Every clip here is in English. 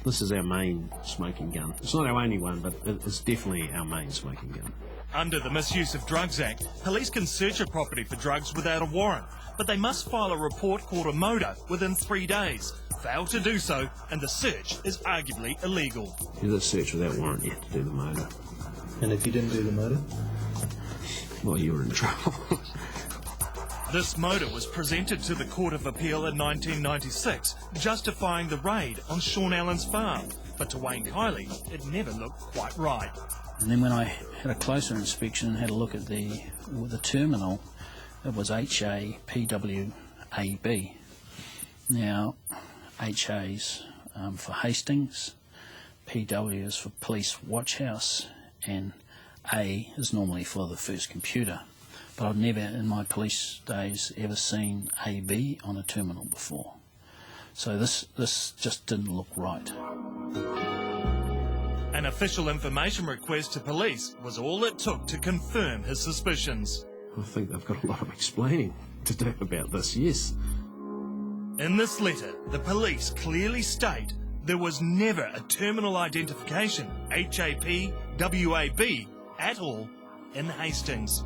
This is our main smoking gun. It's not our only one, but it's definitely our main smoking gun. Under the Misuse of Drugs Act, police can search a property for drugs without a warrant, but they must file a report called a motor within 3 days. Fail to do so, and the search is arguably illegal. You do the search without warrant, you have to do the motor. And if you didn't do the motor? Well, you were in trouble. This motor was presented to the Court of Appeal in 1996, justifying the raid on Shaun Allen's farm. But to Wayne Kiley, it never looked quite right. And then when I had a closer inspection and had a look at the terminal, it was HAPWAB. Now, HA's for Hastings, PW is for Police Watch House, and A is normally for the first computer. But I've never in my police days ever seen AB on a terminal before. So this just didn't look right. An official information request to police was all it took to confirm his suspicions. I think they've got a lot of explaining to do about this, yes. In this letter, the police clearly state there was never a terminal identification, HAPWAB, at all in Hastings.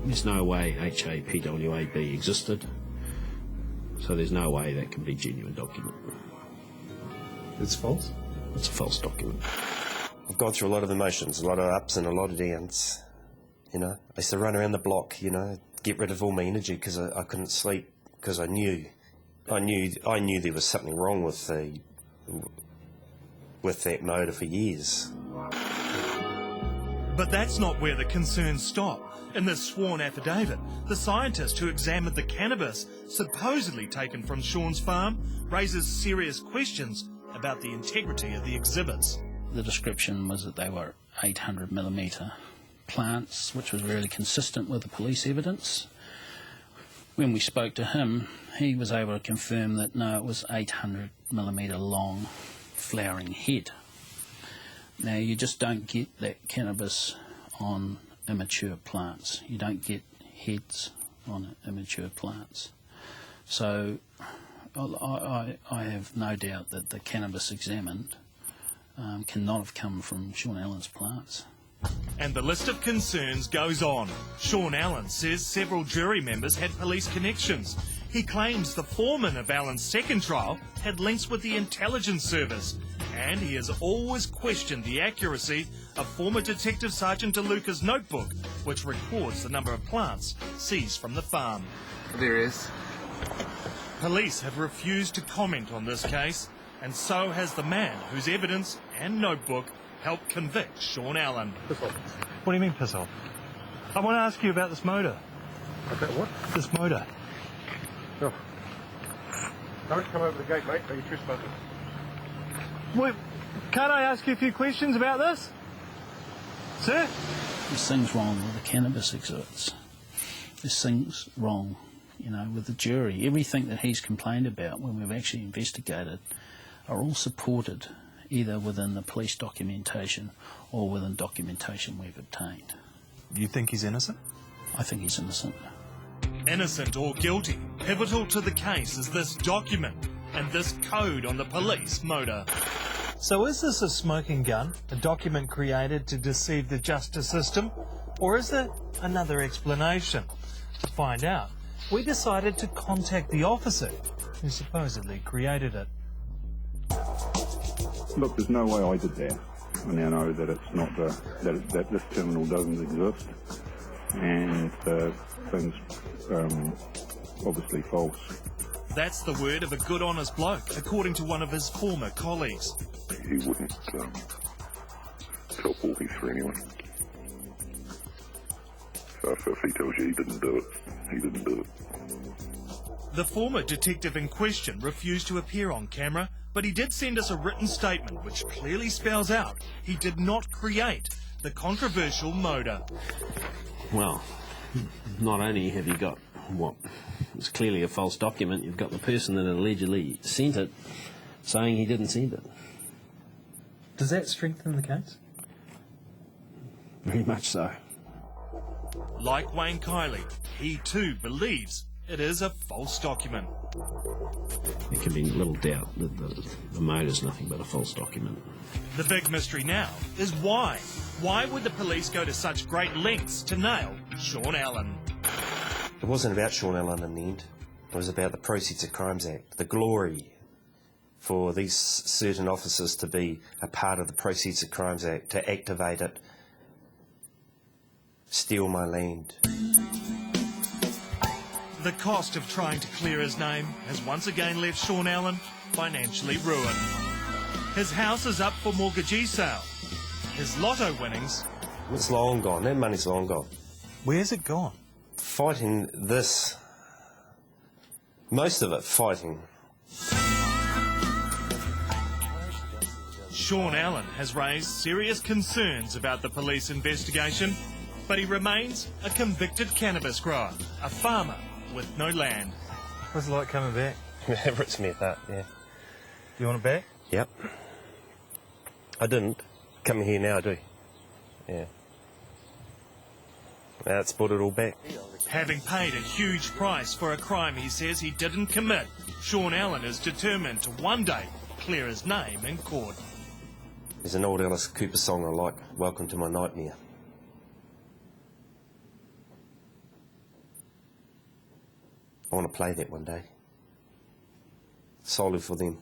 There's no way HAPWAB existed, so there's no way that can be a genuine document. It's false? It's a false document. I've gone through a lot of emotions, a lot of ups and a lot of downs. You know, I used to run around the block, you know, get rid of all my energy because I couldn't sleep because I knew there was something wrong with that motor for years. But that's not where the concerns stop. In this sworn affidavit, the scientist who examined the cannabis supposedly taken from Shaun's farm raises serious questions about the integrity of the exhibits. The description was that they were 800mm plants, which was really consistent with the police evidence. When we spoke to him, he was able to confirm that no, it was 800mm long flowering head. Now, you just don't get that cannabis on immature plants. You don't get heads on immature plants. So I have no doubt that the cannabis examined cannot have come from Shaun Allen's plants. And the list of concerns goes on. Shaun Allen says several jury members had police connections. He claims the foreman of Allen's second trial had links with the intelligence service. And he has always questioned the accuracy of former Detective Sergeant DeLuca's notebook, which records the number of plants seized from the farm. There is. Police have refused to comment on this case, and so has the man whose evidence and notebook helped convict Shaun Allen. Piss off. What do you mean, piss off? I want to ask you about this motor. Okay, what? This motor. Oh. Don't come over the gate, mate, or you're trespassing. Wait, can't I ask you a few questions about this? Sir? There's things wrong with the cannabis exhibits. There's things wrong, you know, with the jury. Everything that he's complained about when we've actually investigated are all supported either within the police documentation or within documentation we've obtained. You think he's innocent? I think he's innocent. Innocent or guilty, pivotal to the case is this document and this code on the police motor. So is this a smoking gun, a document created to deceive the justice system? Or is there another explanation? To find out, we decided to contact the officer who supposedly created it. Look, there's no way I did that. I now know that it's not that this terminal doesn't exist, and the thing's obviously false. That's the word of a good honest bloke, according to one of his former colleagues. He wouldn't tell porkies for anyone. So if he tells you he didn't do it, he didn't do it. The former detective in question refused to appear on camera, but he did send us a written statement which clearly spells out he did not create the controversial motor. Well, not only have you got what is clearly a false document, you've got the person that allegedly sent it saying he didn't send it. Does that strengthen the case? Very much so. Like Wayne Kiley, he too believes it is a false document. There can be little doubt that the mode is nothing but a false document. The big mystery now is why. Why would the police go to such great lengths to nail Shaun Allen? It wasn't about Shaun Allen in the end. It was about the Proceeds of Crimes Act, the glory for these certain officers to be a part of the Proceeds of Crimes Act, to activate it, steal my land. The cost of trying to clear his name has once again left Shaun Allen financially ruined. His house is up for mortgagee sale. His lotto winnings... It's long gone. That money's long gone. Where's it gone? Fighting this, most of it fighting. Shaun Allen has raised serious concerns about the police investigation, but he remains a convicted cannabis grower, a farmer with no land. What's it like coming back? It's me that, yeah. You want it back? Yep. I didn't. Coming here now, I do. Yeah. Now it's brought it all back. Having paid a huge price for a crime he says he didn't commit, Shaun Allen is determined to one day clear his name in court. There's an old Alice Cooper song I like, Welcome to My Nightmare. I want to play that one day. Solely for them.